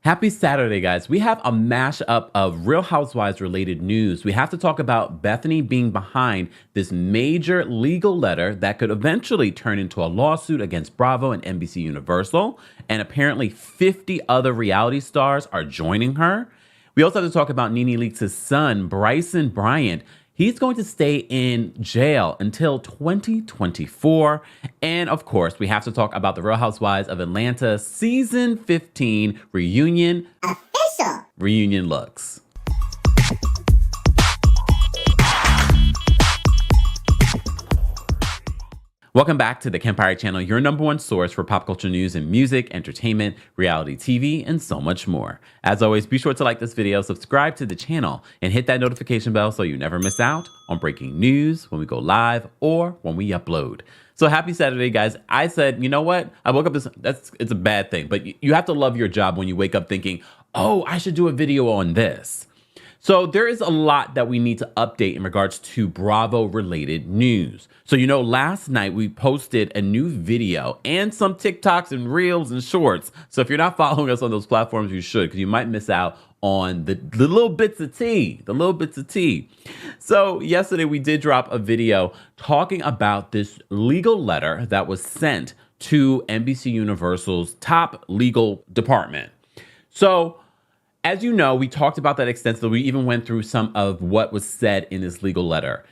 Happy Saturday, guys. We have a mashup of Real Housewives related news. We have to talk about Bethenny being behind this major legal letter that could eventually turn into a lawsuit against Bravo and NBC Universal. And apparently 50 other reality stars are joining her. We also have to talk about Nene Leakes' son, Bryson Bryant. He's going to stay in jail until 2024. And of course, we have to talk about the Real Housewives of Atlanta season 15 reunion looks. Welcome back to the Kempire channel, your number one source for pop culture news and music, entertainment, reality TV, and so much more. As always, be sure to like this video, subscribe to the channel, and hit that notification bell so you never miss out on breaking news when we go live or when we upload. So happy Saturday, guys. I said, you know what? I woke up it's a bad thing, but you have to love your job when you wake up thinking, oh, I should do a video on this. So there is a lot that we need to update in regards to Bravo related news. So, last night we posted a new video and some TikToks and reels and shorts. So if you're not following us on those platforms, you should, because you might miss out on the little bits of tea, So yesterday we did drop a video talking about this legal letter that was sent to NBC Universal's top legal department. So, as you know, we talked about that extensively. We even went through some of what was said in this legal letter.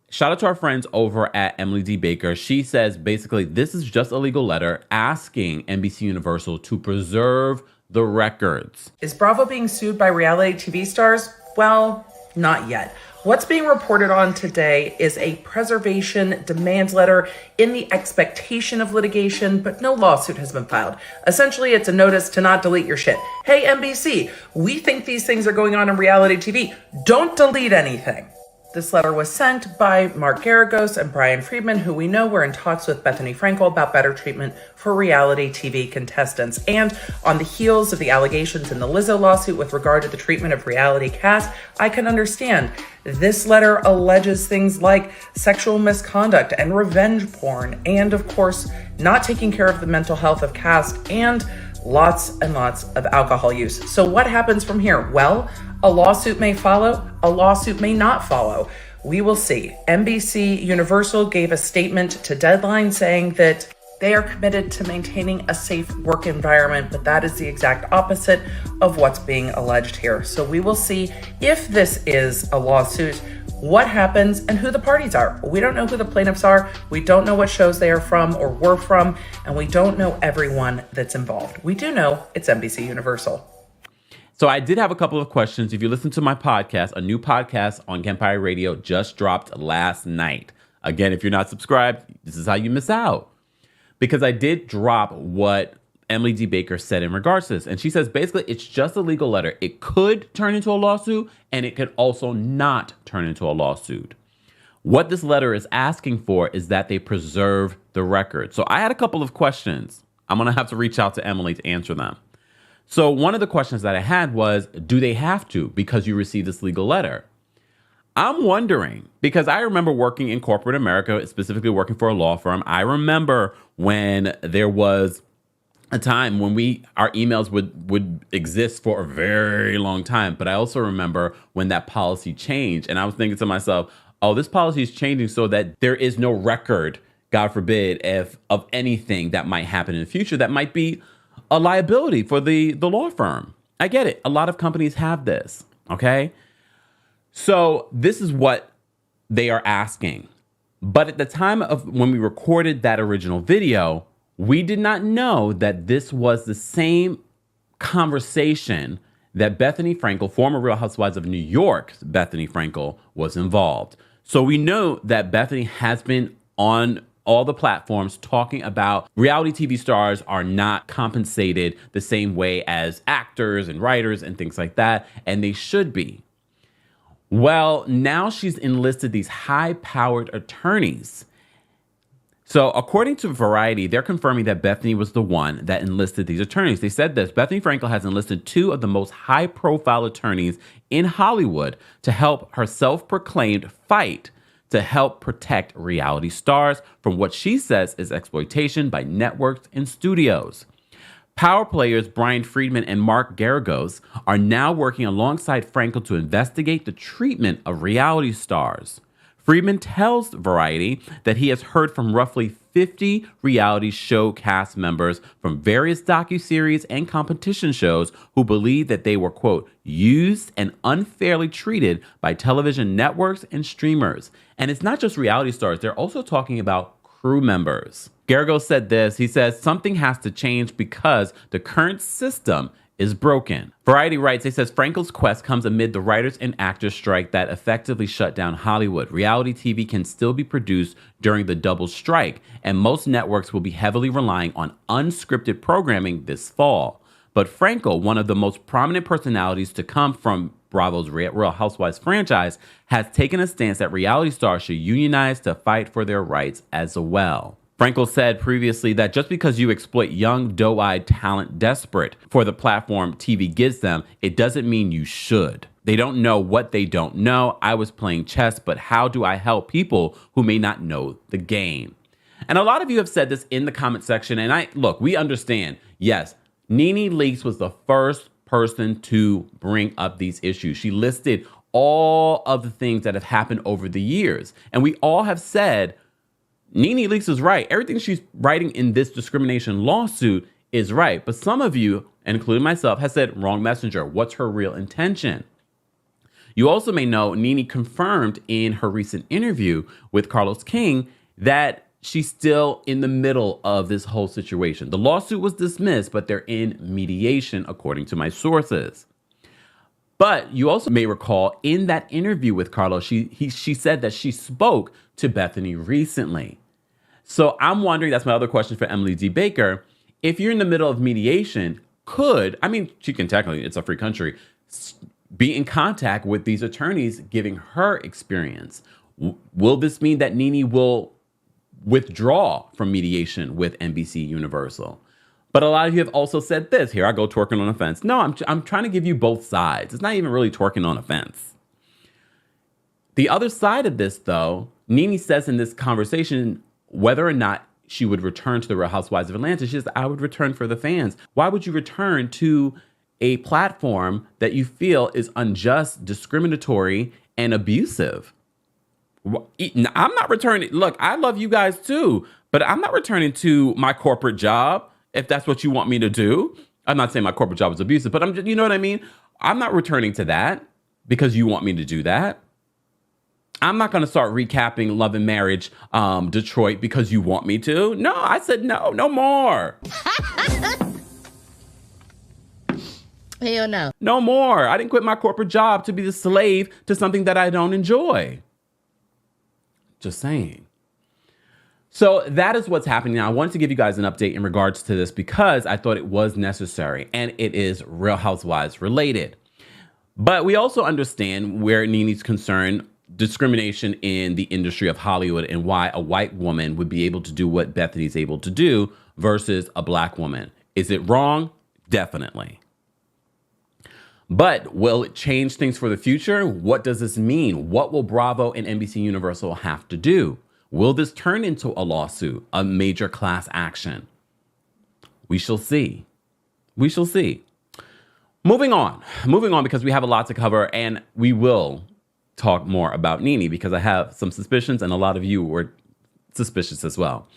Shout out to our friends over at Emily D. Baker. She says, basically, this is just a legal letter asking NBC Universal to preserve the records. Is Bravo being sued by reality TV stars? Well, not yet. What's being reported on today is a preservation demand letter in the expectation of litigation, but no lawsuit has been filed. Essentially, it's a notice to not delete your shit. Hey, NBC, we think these things are going on in reality TV. Don't delete anything. This letter was sent by Mark Garagos and Brian Friedman, who we know were in talks with Bethenny Frankel about better treatment for reality TV contestants. And on the heels of the allegations in the Lizzo lawsuit with regard to the treatment of reality cast, I can understand. This letter alleges things like sexual misconduct and revenge porn, and of course, not taking care of the mental health of cast, and lots and lots of alcohol use. So what happens from here? Well, a lawsuit may follow, a lawsuit may not follow. We will see. NBC Universal gave a statement to Deadline saying that they are committed to maintaining a safe work environment, but that is the exact opposite of what's being alleged here. So we will see if this is a lawsuit, what happens, and who the parties are. We don't know who the plaintiffs are. We don't know what shows they are from or were from, and we don't know everyone that's involved. We do know it's NBC Universal. So I did have a couple of questions. If you listen to my podcast, a new podcast on Kempire Radio just dropped last night. Again, if you're not subscribed, this is how you miss out. Because I did drop what Emily D. Baker said in regards to this. And she says, basically, it's just a legal letter. It could turn into a lawsuit, and it could also not turn into a lawsuit. What this letter is asking for is that they preserve the record. So I had a couple of questions. I'm going to have to reach out to Emily to answer them. So one of the questions that I had was, do they have to because you received this legal letter? I'm wondering, because I remember working in corporate America, specifically working for a law firm. I remember when there was a time when our emails would exist for a very long time. But I also remember when that policy changed. And I was thinking to myself, oh, this policy is changing so that there is no record, God forbid, of anything that might happen in the future that might be a liability for the law firm. I get it. A lot of companies have this, okay? So this is what they are asking. But at the time of when we recorded that original video, we did not know that this was the same conversation that Bethenny Frankel, former Real Housewives of New York, Bethenny Frankel, was involved. So we know that Bethenny has been on all the platforms talking about reality TV stars are not compensated the same way as actors and writers and things like that, and they should be. Well, now she's enlisted these high-powered attorneys. So according to Variety, they're confirming that Bethenny was the one that enlisted these attorneys. They said this: Bethenny Frankel has enlisted two of the most high-profile attorneys in Hollywood to help her self-proclaimed fight to help protect reality stars from what she says is exploitation by networks and studios. Power players Brian Friedman and Mark Garagos are now working alongside Frankel to investigate the treatment of reality stars. Friedman tells Variety that he has heard from roughly 50 reality show cast members from various docuseries and competition shows who believe that they were, quote, used and unfairly treated by television networks and streamers. And it's not just reality stars, they're also talking about crew members. Garagos said this, he says, something has to change because the current system is broken. Variety writes, it says, Frankel's quest comes amid the writers and actors strike that effectively shut down Hollywood. Reality TV can still be produced during the double strike, and most networks will be heavily relying on unscripted programming this fall. But Frankel, one of the most prominent personalities to come from Bravo's Real Housewives franchise, has taken a stance that reality stars should unionize to fight for their rights as well. Frankel said previously that just because you exploit young, doe-eyed talent desperate for the platform TV gives them, it doesn't mean you should. They don't know what they don't know. I was playing chess, but how do I help people who may not know the game? And a lot of you have said this in the comment section, and look, we understand. Yes, Nene Leakes was the first person to bring up these issues. She listed all of the things that have happened over the years, and we all have said, Nene Leakes is right. Everything she's writing in this discrimination lawsuit is right. But some of you, including myself, has said wrong messenger. What's her real intention? You also may know Nene confirmed in her recent interview with Carlos King that she's still in the middle of this whole situation. The lawsuit was dismissed, but they're in mediation, according to my sources. But you also may recall in that interview with Carlos, she said that she spoke to Bethenny recently. So I'm wondering, that's my other question for Emily D. Baker, if you're in the middle of mediation, she can technically, it's a free country, be in contact with these attorneys giving her experience. Will this mean that Nene will withdraw from mediation with NBC Universal? But a lot of you have also said this. Here I go twerking on a fence. No, I'm trying to give you both sides. It's not even really twerking on a fence. The other side of this, though, Nene says in this conversation whether or not she would return to the Real Housewives of Atlanta. She says, I would return for the fans. Why would you return to a platform that you feel is unjust, discriminatory, and abusive? I'm not returning. Look, I love you guys too, but I'm not returning to my corporate job if that's what you want me to do. I'm not saying my corporate job is abusive, but I'm just, you know what I mean? I'm not returning to that because you want me to do that. I'm not going to start recapping Love and Marriage Detroit because you want me to. No, I said no more. Hell no. No more. I didn't quit my corporate job to be the slave to something that I don't enjoy. Just saying. So that is what's happening now. I wanted to give you guys an update in regards to this because I thought it was necessary, and it is Real Housewives related. But we also understand where Nene's concerned, discrimination in the industry of Hollywood and why a white woman would be able to do what Bethenny's able to do versus a black woman. Is it wrong? Definitely. But will it change things for the future? What does this mean? What will Bravo and NBC Universal have to do? Will this turn into a lawsuit, a major class action? We shall see. We shall see. Moving on because we have a lot to cover, and we will talk more about Nene because I have some suspicions and a lot of you were suspicious as well.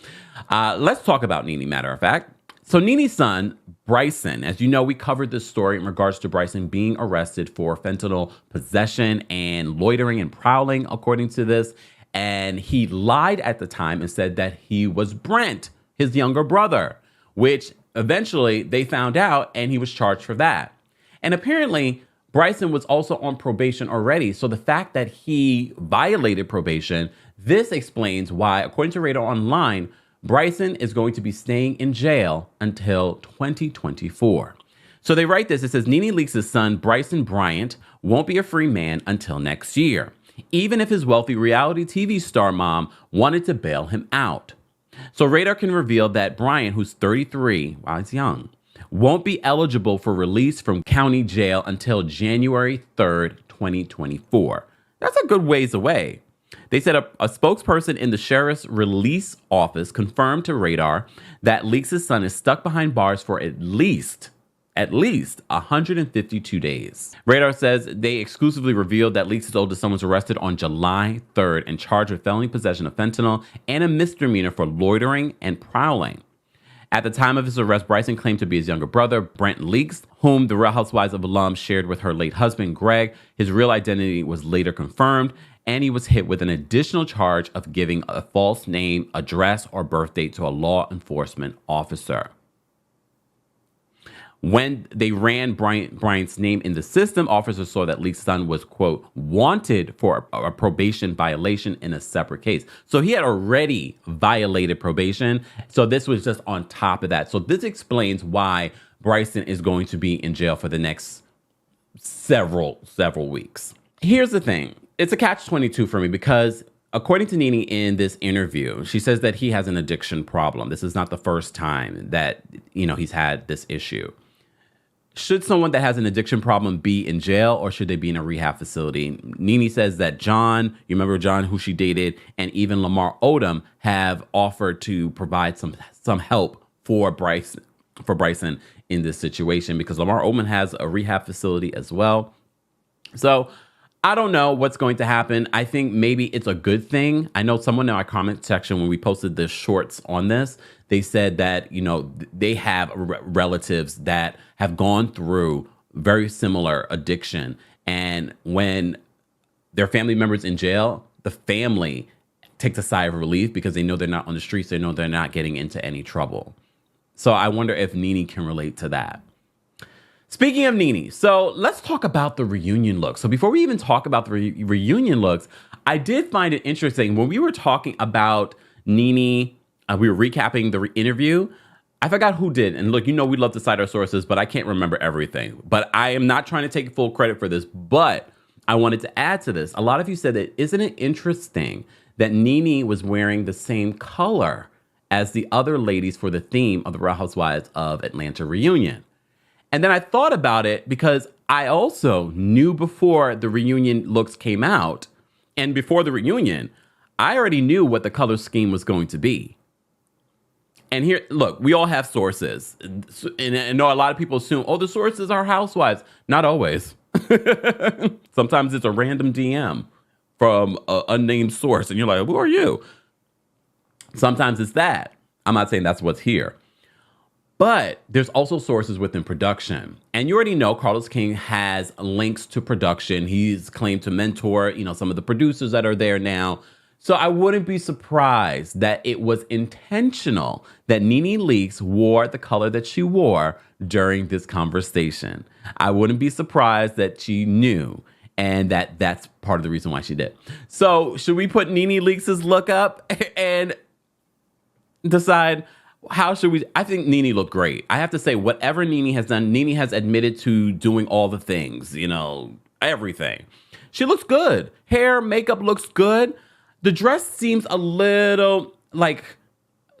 Let's talk about Nene, matter of fact. So Nene's son, Bryson, as you know, we covered this story in regards to Bryson being arrested for fentanyl possession and loitering and prowling, according to this. And he lied at the time and said that he was Brent, his younger brother, which eventually they found out and he was charged for that. And apparently Bryson was also on probation already. So the fact that he violated probation, this explains why, according to Radar Online, Bryson is going to be staying in jail until 2024. So they write this. It says, Nene Leakes' son, Bryson Bryant, won't be a free man until next year, even if his wealthy reality TV star mom wanted to bail him out. So Radar can reveal that Bryant, who's 33, wow, he's young, won't be eligible for release from county jail until January 3rd, 2024. That's a good ways away. They said a spokesperson in the sheriff's release office confirmed to Radar that Leakes' son is stuck behind bars for at least 152 days. Radar says they exclusively revealed that Leakes' oldest son was arrested on July 3rd and charged with felony possession of fentanyl and a misdemeanor for loitering and prowling. At the time of his arrest, Bryson claimed to be his younger brother, Brent Leakes, whom the Real Housewives of Atlanta shared with her late husband, Greg. His real identity was later confirmed, and he was hit with an additional charge of giving a false name, address, or birth date to a law enforcement officer. When they ran Bryant's name in the system, officers saw that Leakes' son was, quote, wanted for a probation violation in a separate case. So he had already violated probation. So this was just on top of that. So this explains why Bryson is going to be in jail for the next several weeks. Here's the thing. It's a catch-22 for me because according to Nene in this interview, she says that he has an addiction problem. This is not the first time that, he's had this issue. Should someone that has an addiction problem be in jail or should they be in a rehab facility? Nene says that John, you remember John, who she dated, and even Lamar Odom have offered to provide some help for Bryson in this situation because Lamar Odom has a rehab facility as well. So I don't know what's going to happen. I think maybe it's a good thing. I know someone in our comment section, when we posted the shorts on this, they said that, they have relatives that have gone through very similar addiction. And when their family members in jail, the family takes a sigh of relief because they know they're not on the streets. They know they're not getting into any trouble. So I wonder if Nene can relate to that. Speaking of Nene, so let's talk about the reunion look. So before we even talk about the reunion looks, I did find it interesting when we were talking about Nene, we were recapping the interview. I forgot who did. And look, we love to cite our sources, but I can't remember everything. But I am not trying to take full credit for this, but I wanted to add to this. A lot of you said that, isn't it interesting that Nene was wearing the same color as the other ladies for the theme of the Real Housewives of Atlanta reunion? And then I thought about it because I also knew before the reunion looks came out and before the reunion, I already knew what the color scheme was going to be. And here, look, we all have sources. And I know a lot of people assume, the sources are housewives. Not always. Sometimes it's a random DM from an unnamed source. And you're like, who are you? Sometimes it's that. I'm not saying that's what's here. But there's also sources within production. And you already know Carlos King has links to production. He's claimed to mentor, some of the producers that are there now. So I wouldn't be surprised that it was intentional that Nene Leakes wore the color that she wore during this conversation. I wouldn't be surprised that she knew and that's part of the reason why she did. So should we put Nene Leakes' look up and decide how should we? I think Nene looked great. I have to say, whatever Nene has done, Nene has admitted to doing all the things, everything. She looks good. Hair, makeup looks good. The dress seems a little like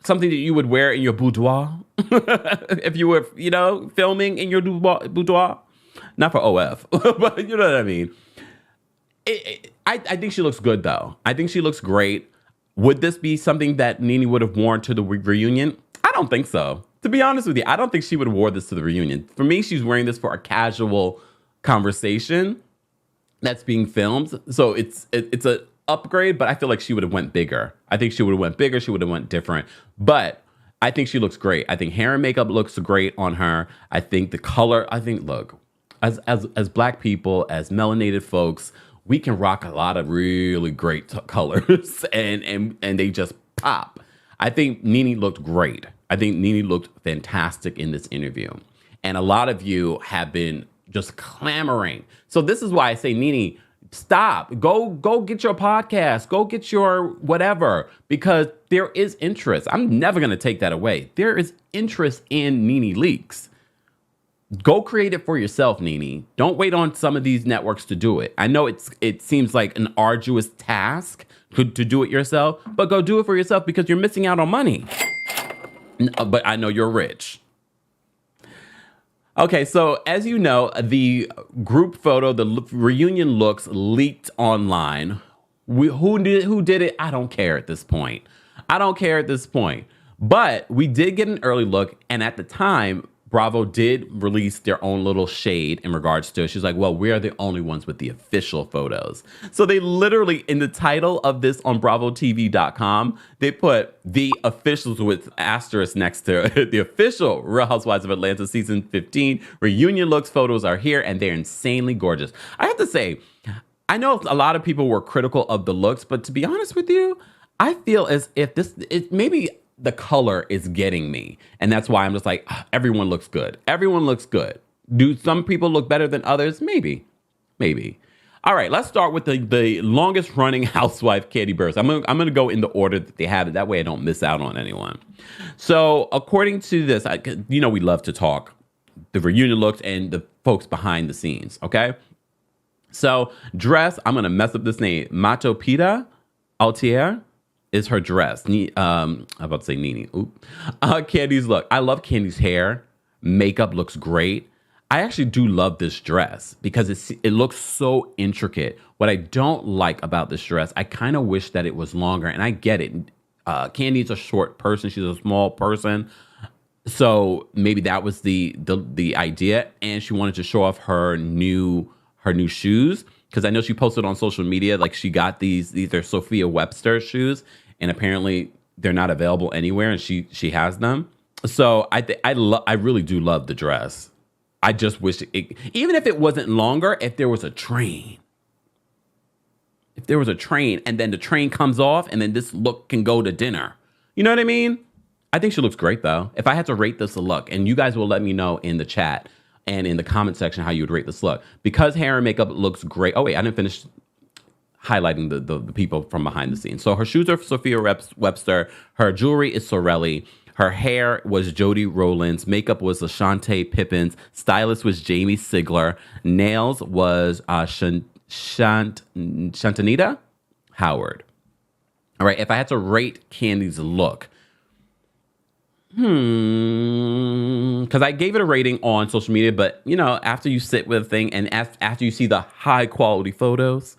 something that you would wear in your boudoir if you were, filming in your boudoir. Not for OF, but you know what I mean. I think she looks good, though. I think she looks great. Would this be something that Nene would have worn to the reunion? I don't think so. To be honest with you, I don't think she would have wore this to the reunion. For me, she's wearing this for a casual conversation that's being filmed. So it's an upgrade, but I feel like she would have went bigger. I think she would have went bigger. She would have went different. But I think she looks great. I think hair and makeup looks great on her. I think the color, look, as Black people, as melanated folks, we can rock a lot of really great colors and they just pop. I think Nene looked great. I think Nene looked fantastic in this interview. And a lot of you have been just clamoring. So this is why I say, Nene, stop. Go get your podcast. Go get your whatever, because there is interest. I'm never going to take that away. There is interest in Nene Leakes. Go create it for yourself, Nene. Don't wait on some of these networks to do it. I know it seems like an arduous task to do it yourself, but go do it for yourself because you're missing out on money. But I know you're rich. Okay, so as you know, the group photo, the reunion looks leaked online. Who did it? I don't care at this point. But we did get an early look, and at the time, Bravo did release their own little shade in regards to it. She's like, well, we're the only ones with the official photos. So they literally, in the title of this on BravoTV.com, they put the officials with asterisk next to it. The official Real Housewives of Atlanta season 15 reunion looks photos are here, and they're insanely gorgeous. I have to say, I know a lot of people were critical of the looks, but to be honest with you, I feel as if maybe the color is getting me. And that's why I'm just like, everyone looks good. Do some people look better than others? Maybe. All right, let's start with the longest running housewife, Kandi Burruss. I'm gonna go in the order that they have it. That way I don't miss out on anyone. So according to this, we love to talk the reunion looks and the folks behind the scenes, okay? So dress, I'm gonna mess up this name. Matopita Altier is her dress. I'm about to say Nene. Kandi's look. I love Kandi's hair. Makeup looks great. I actually do love this dress because it looks so intricate. What I don't like about this dress, I kind of wish that it was longer. And I get it. Kandi's a short person. She's a small person. So maybe that was the idea. And she wanted to show off her new shoes. Because I know she posted on social media, like she got these are Sophia Webster shoes, and apparently they're not available anywhere, and she has them. So I really do love the dress. I just wish even if it wasn't longer, if there was a train, and then the train comes off, and then this look can go to dinner. You know what I mean? I think she looks great though. If I had to rate this a look, and you guys will let me know in the chat and in the comment section how you would rate this look. Because hair and makeup looks great. Oh, wait, I didn't finish highlighting the people from behind the scenes. So her shoes are Sophia Webster. Her jewelry is Sorelli. Her hair was Jody Rowlands. Makeup was Lashante Pippins. Stylist was Jamie Sigler. Nails was Shantanita Howard. All right, if I had to rate Kandi's look, because I gave it a rating on social media, but after you sit with a thing and after you see the high quality photos,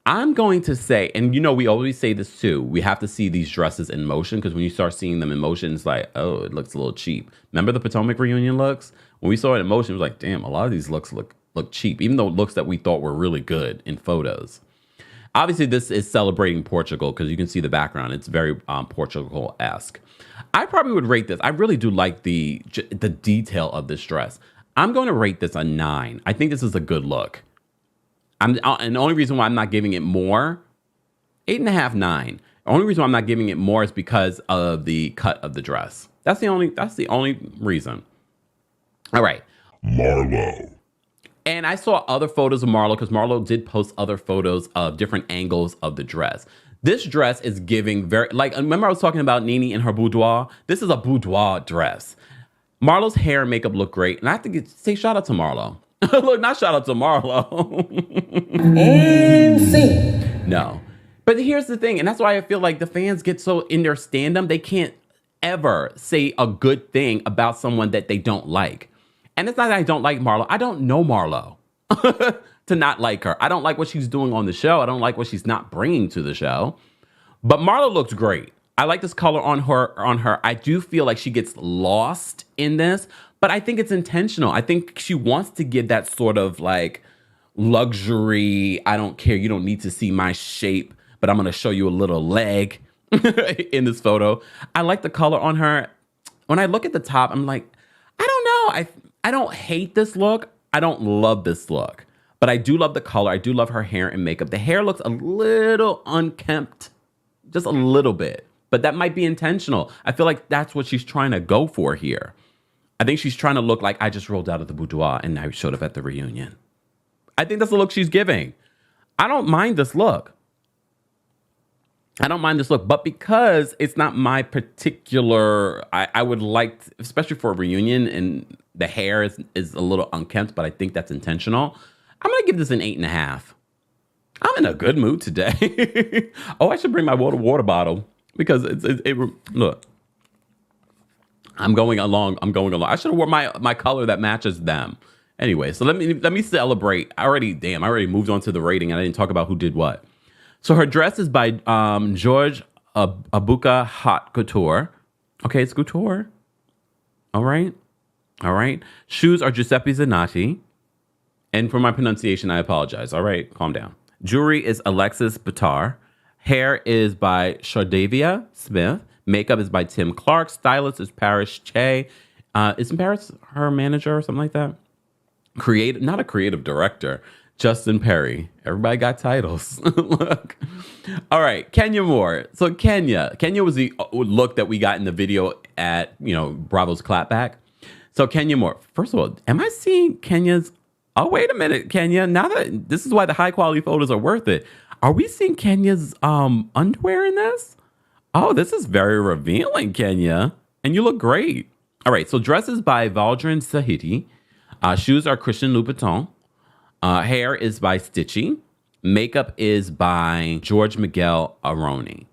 I'm going to say, and we always say this too, we have to see these dresses in motion, because when you start seeing them in motion, it's like, oh, it looks a little cheap. Remember the Potomac reunion looks? When we saw it in motion, it was like, damn, a lot of these looks look cheap, even though looks that we thought were really good in photos. Obviously, this is celebrating Portugal, because you can see the background. It's very Portugal-esque. I probably would rate this. I really do like the detail of this dress. I'm going to rate this a 9. I think this is a good look. And the only reason why I'm not giving it more, 8.5, 9. The only reason why I'm not giving it more is because of the cut of the dress. That's the only reason. All right. Marlo. And I saw other photos of Marlo, because Marlo did post other photos of different angles of the dress. This dress is giving remember I was talking about Nene and her boudoir? This is a boudoir dress. Marlo's hair and makeup look great. And I have to say shout out to Marlo. Look, not shout out to Marlo. And scene. No. But here's the thing, and that's why I feel like the fans get so in their stand-up, they can't ever say a good thing about someone that they don't like. And it's not that I don't like Marlo. I don't know Marlo to not like her. I don't like what she's doing on the show. I don't like what she's not bringing to the show. But Marlo looks great. I like this color on her. I do feel like she gets lost in this, but I think it's intentional. I think she wants to give that sort of like luxury, I don't care, you don't need to see my shape, but I'm going to show you a little leg in this photo. I like the color on her. When I look at the top, I'm like, I don't know. I don't hate this look. I don't love this look, but I do love the color. I do love her hair and makeup. The hair looks a little unkempt, just a little bit, but that might be intentional. I feel like that's what she's trying to go for here. I think she's trying to look like I just rolled out of the boudoir and I showed up at the reunion. I think that's the look she's giving. I don't mind this look. But because it's not my particular, I would like, especially for a reunion, and the hair is a little unkempt, but I think that's intentional. I'm going to give this an 8.5. I'm in a good mood today. Oh, I should bring my water bottle because look, I'm going along. I should have worn my color that matches them. Anyway, so let me celebrate. I already moved on to the rating and I didn't talk about who did what. So her dress is by George Abuka Haute Couture. Okay, it's couture. All right. Shoes are Giuseppe Zanotti. And for my pronunciation, I apologize. All right, calm down. Jewelry is Alexis Bitar. Hair is by Shardavia Smith. Makeup is by Tim Clark. Stylist is Paris Che. Isn't Paris her manager or something like that? Not a creative director. Justin Perry. Everybody got titles. Look. All right, Kenya Moore. So Kenya was the look that we got in the video at, Bravo's Clapback. So Kenya Moore. First of all, am I seeing Kenya's... Oh, wait a minute, Kenya. Now that this is why the high quality photos are worth it. Are we seeing Kenya's underwear in this? Oh, this is very revealing, Kenya. And you look great. All right, so dresses by Valdrin Sahiti. Shoes are Christian Louboutin. Hair is by Stitchy. Makeup is by George Miguel Aroni.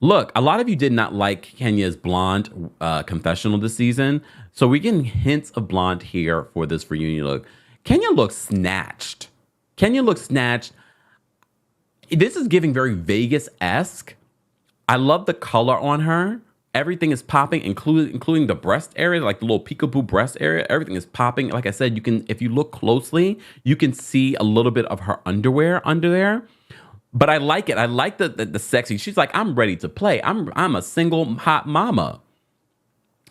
Look, a lot of you did not like Kenya's blonde confessional this season. So we're getting hints of blonde here for this reunion look. Kenya looks snatched. This is giving very Vegas-esque. I love the color on her. Everything is popping, including the breast area, like the little peekaboo breast area. Everything is popping. Like I said, if you look closely, you can see a little bit of her underwear under there. But I like it. I like the sexy. She's like, I'm ready to play. I'm a single hot mama.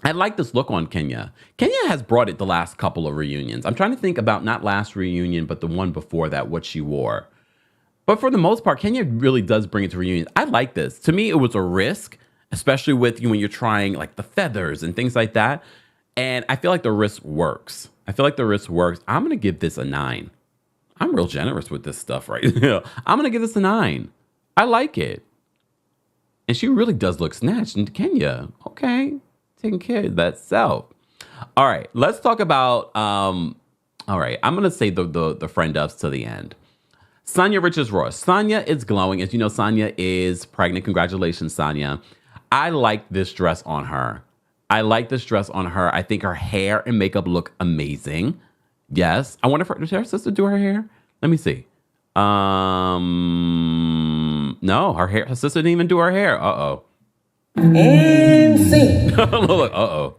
I like this look on Kenya. Kenya has brought it the last couple of reunions. I'm trying to think about not last reunion, but the one before that, what she wore. But for the most part, Kenya really does bring it to reunions. I like this. To me, it was a risk, especially with when you're trying like the feathers and things like that. And I feel like the risk works. I'm going to give this a 9. I'm real generous with this stuff right now. I'm going to give this a 9. I like it. And she really does look snatched. And Kenya, okay, taking care of that self. All right, let's talk about, all right, I'm going to say the friend ofs to the end. Sonia Richards-Ross. Sonia is glowing. As you know, Sonia is pregnant. Congratulations, Sonia. I like this dress on her. I think her hair and makeup look amazing. Yes. I wonder if did her sister do her hair? Let me see. No, her sister didn't even do her hair. Uh-oh. And scene. Look, uh-oh.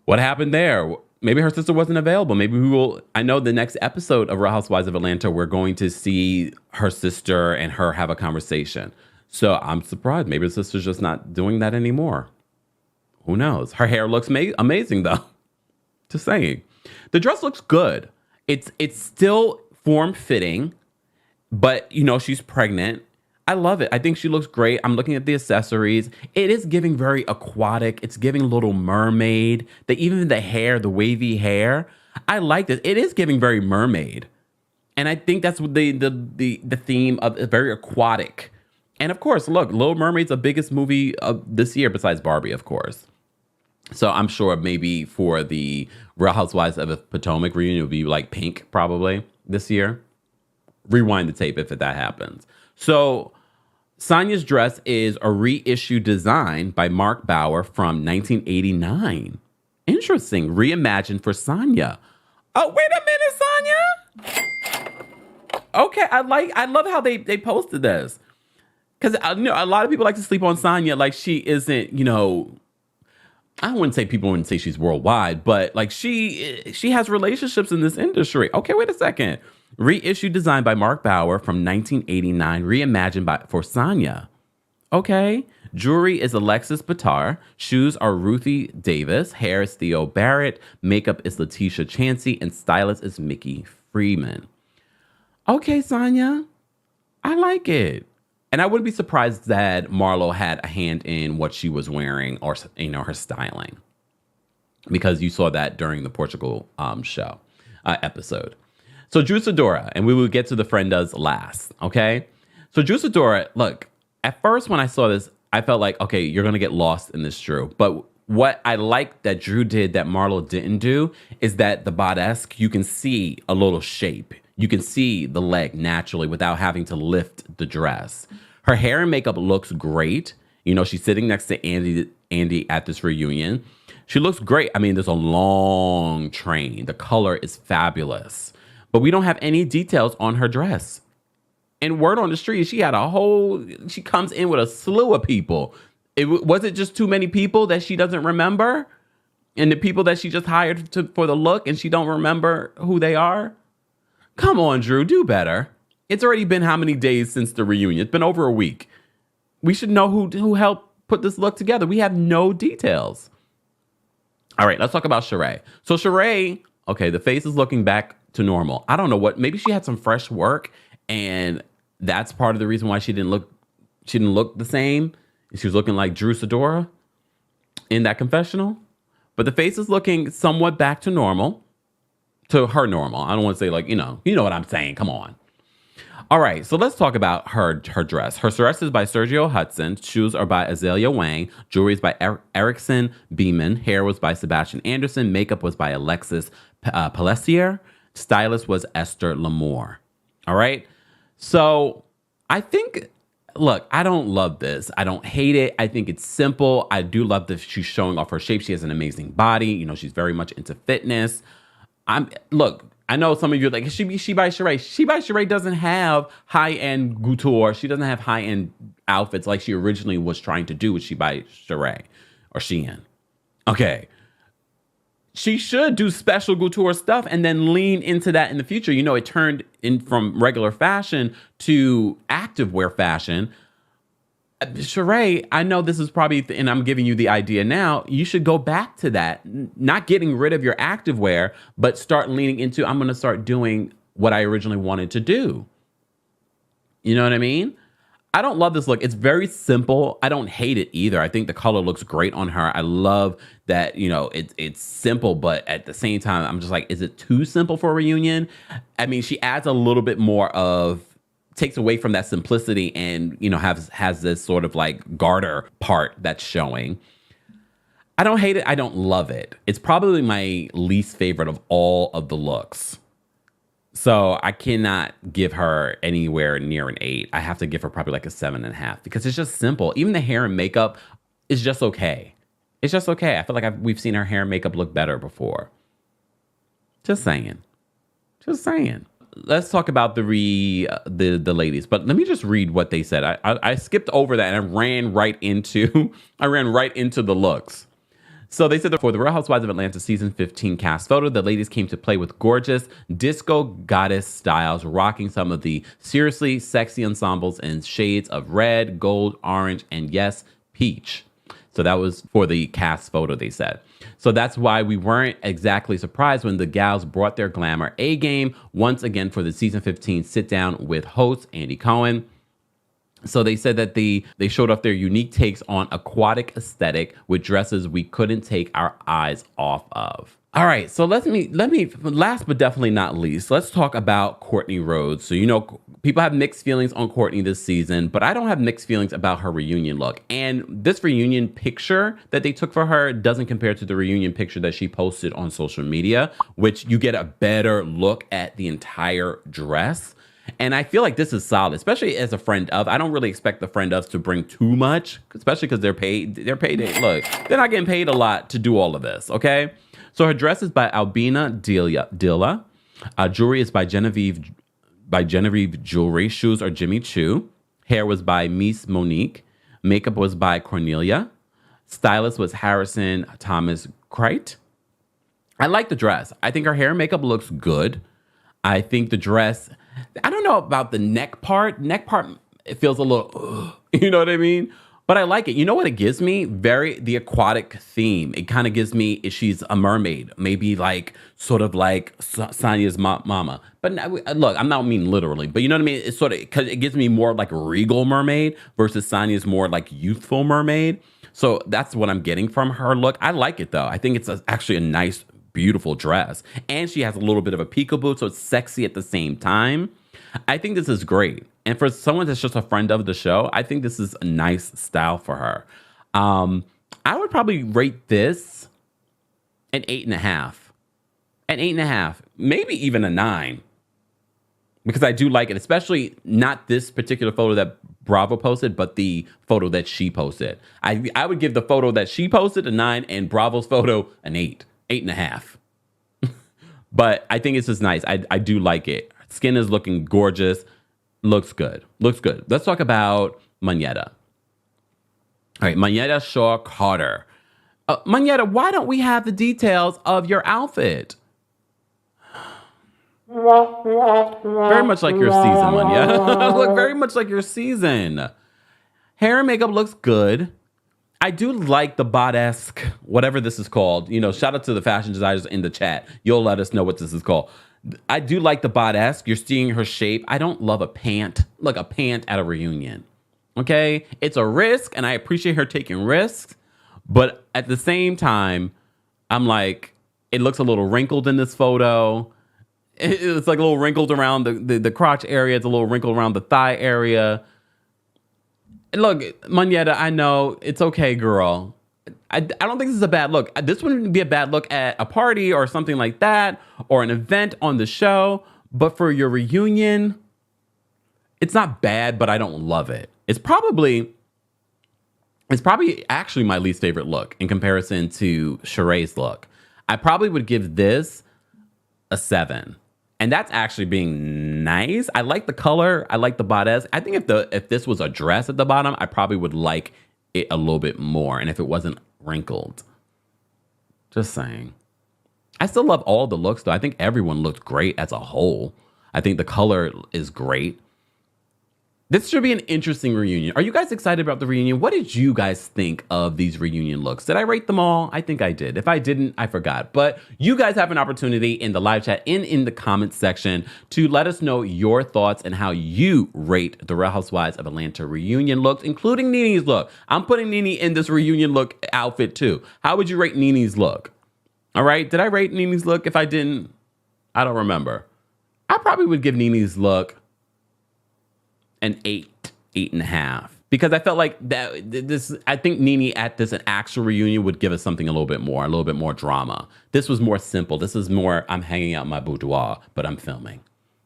What happened there? Maybe her sister wasn't available. Maybe we will. I know the next episode of Real Housewives of Atlanta, we're going to see her sister and her have a conversation. So I'm surprised. Maybe the sister's just not doing that anymore. Who knows? Her hair looks amazing, though. Just saying. The dress looks good. It's still form-fitting, but, she's pregnant. I love it. I think she looks great. I'm looking at the accessories. It is giving very aquatic. It's giving Little Mermaid. Even the hair, the wavy hair. I like this. It is giving very mermaid. And I think that's what the theme of very aquatic. And of course, look, Little Mermaid's the biggest movie of this year besides Barbie, of course. So I'm sure maybe for the Real Housewives of Potomac reunion, it would be like pink probably this year. Rewind the tape if that happens. So Sonia's dress is a reissue design by Mark Bauer from 1989. Interesting. Reimagined for Sonia. Oh, wait a minute, Sonia. Okay, I love how they posted this. Because a lot of people like to sleep on Sonia like she isn't, I wouldn't say she's worldwide, but like she has relationships in this industry. Okay, wait a second. Reissue design by Mark Bauer from 1989, reimagined for Sonia. Okay. Jewelry is Alexis Bitar. Shoes are Ruthie Davis. Hair is Theo Barrett. Makeup is Letitia Chansey. And stylist is Mickey Freeman. Okay, Sonia. I like it. And I wouldn't be surprised that Marlo had a hand in what she was wearing or, her styling. Because you saw that during the Portugal show episode. So Drew Sidora, and we will get to the friendas last, okay? So Drew Sidora, look, at first when I saw this, I felt like, okay, you're going to get lost in this, Drew. But what I like that Drew did that Marlo didn't do is that the bodice, you can see a little shape. You can see the leg naturally without having to lift the dress. Her hair and makeup looks great. She's sitting next to Andy at this reunion. She looks great. I mean, there's a long train. The color is fabulous. But we don't have any details on her dress. And word on the street, she comes in with a slew of people. Was it just too many people that she doesn't remember? And the people that she just hired for the look and she don't remember who they are? Come on, Drew, do better. It's already been how many days since the reunion? It's been over a week. We should know who helped put this look together. We have no details. All right, let's talk about Sheree. So Sheree, okay, the face is looking back to normal. I don't know maybe she had some fresh work and that's part of the reason why she didn't look the same. She was looking like Drew Sidora in that confessional. But the face is looking somewhat back to normal, to her normal. I don't want to say like, you know what I'm saying. Come on. All right, so let's talk about her dress. Her dress is by Sergio Hudson. Shoes are by Azalea Wang. Jewelry is by Erickson Beeman. Hair was by Sebastian Anderson. Makeup was by Alexis Pelletier. Stylist was Esther Lamour. All right, so I think... Look, I don't love this. I don't hate it. I think it's simple. I do love that she's showing off her shape. She has an amazing body. You know, she's very much into fitness. Look, I know some of you are like, she by Sheree. She by Sheree doesn't have high-end couture. She doesn't have high-end outfits like she originally was trying to do with She by Sheree or Shein. Okay. She should do special couture stuff and then lean into that in the future. You know, it turned in from regular fashion to activewear fashion. Sheree, I know this is probably, and I'm giving you the idea now, you should go back to that. Not getting rid of your activewear, but start leaning into, I'm going to start doing what I originally wanted to do. You know what I mean? I don't love this look. It's very simple. I don't hate it either. I think the color looks great on her. I love that, you know, it's simple, but at the same time, I'm just like, is it too simple for a reunion? I mean, she adds a little bit more takes away from that simplicity and, you know, has this sort of like garter part that's showing. I don't hate it. I don't love it. It's probably my least favorite of all of the looks. So I cannot give her anywhere near an 8. I have to give her probably like a 7.5 because it's just simple. Even the hair and makeup is just okay. It's just okay. I feel like we've seen her hair and makeup look better before. Just saying. Just saying. Let's talk about the ladies, but let me just read what they said. I skipped over that and I ran right into the looks. So they said that for the Real Housewives of Atlanta season 15 cast photo, the ladies came to play with gorgeous disco goddess styles, rocking some of the seriously sexy ensembles in shades of red, gold, orange, and yes, peach. So that was for the cast photo, they said. So that's why we weren't exactly surprised when the gals brought their glamour A game once again for the season 15 sit down with host Andy Cohen. So they said that they showed off their unique takes on aquatic aesthetic with dresses we couldn't take our eyes off of. All right, so let me last but definitely not least, let's talk about Courtney Rhodes. So, you know, people have mixed feelings on Courtney this season, but I don't have mixed feelings about her reunion look. And this reunion picture that they took for her doesn't compare to the reunion picture that she posted on social media, which you get a better look at the entire dress. And I feel like this is solid, especially as a friend of. I don't really expect the friend ofs to bring too much, especially because they're paid. Look, they're not getting paid a lot to do all of this, okay? So her dress is by Albina Dilla. Jewelry is by Genevieve Jewelry. Shoes are Jimmy Choo. Hair was by Miss Monique. Makeup was by Cornelia. Stylist was Harrison Thomas Crite. I like the dress. I think her hair and makeup looks good. I think the dress, I don't know about the neck part. Neck part, it feels a little, you know what I mean? But I like it. You know what it gives me? The aquatic theme. It kind of gives me, she's a mermaid. Maybe like, sort of like Sonya's mama. But look, I'm not mean literally, but you know what I mean? It's sort of, because it gives me more like a regal mermaid versus Sonya's more like youthful mermaid. So that's what I'm getting from her look. I like it though. I think it's actually a nice, beautiful dress. And she has a little bit of a peekaboo, so it's sexy at the same time. I think this is great. And for someone that's just a friend of the show, I think this is a nice style for her. I would probably rate this an 8.5. An 8.5, maybe even a 9. Because I do like it, especially not this particular photo that Bravo posted, but the photo that she posted. I would give the photo that she posted a 9 and Bravo's photo an 8. 8.5. But I think it's just nice. I do like it. Skin is looking gorgeous. Looks good. Looks good. Let's talk about Manetta. All right, Manetta Shaw Carter. Manetta, why don't we have the details of your outfit? Very much like your season, Manetta. Look, very much like your season. Hair and makeup looks good. I do like the bot-esque, whatever this is called. You know, shout out to the fashion designers in the chat. You'll let us know what this is called. I do like the bot-esque. You're seeing her shape. I don't love a pant, like a pant at a reunion. Okay? It's a risk, and I appreciate her taking risks. But at the same time, I'm like, it looks a little wrinkled in this photo. It's like a little wrinkled around the crotch area. It's a little wrinkled around the thigh area. Look, Manetta, I know it's okay, girl. I don't think this is a bad look. This wouldn't be a bad look at a party or something like that, or an event on the show. But for your reunion, it's not bad, but I don't love it. It's probably actually my least favorite look in comparison to Sheree's look. I probably would give this a 7. And that's actually being nice. I like the color. I like the bodice. I think if this was a dress at the bottom, I probably would like it a little bit more. And if it wasn't wrinkled. Just saying. I still love all the looks, though. I think everyone looked great as a whole. I think the color is great. This should be an interesting reunion. Are you guys excited about the reunion? What did you guys think of these reunion looks? Did I rate them all? I think I did. If I didn't, I forgot. But you guys have an opportunity in the live chat and in the comments section to let us know your thoughts and how you rate the Real Housewives of Atlanta reunion looks, including Nene's look. I'm putting Nene in this reunion look outfit too. How would you rate Nene's look? All right. Did I rate Nene's look? If I didn't, I don't remember. I probably would give Nene's look an 8.5, because I felt like I think Nene at this an actual reunion would give us something a little bit more drama. This was more simple. This is more, I'm hanging out in my boudoir, but I'm filming.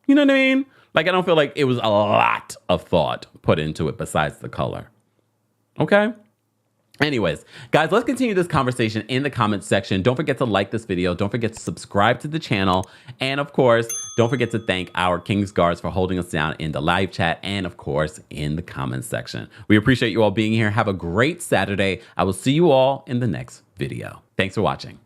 You know what I mean? Like, I don't feel like it was a lot of thought put into it besides the color. Okay? Anyways, guys, let's continue this conversation in the comments section. Don't forget to like this video. Don't forget to subscribe to the channel. And of course, don't forget to thank our King's Guards for holding us down in the live chat and of course, in the comments section. We appreciate you all being here. Have a great Saturday. I will see you all in the next video. Thanks for watching.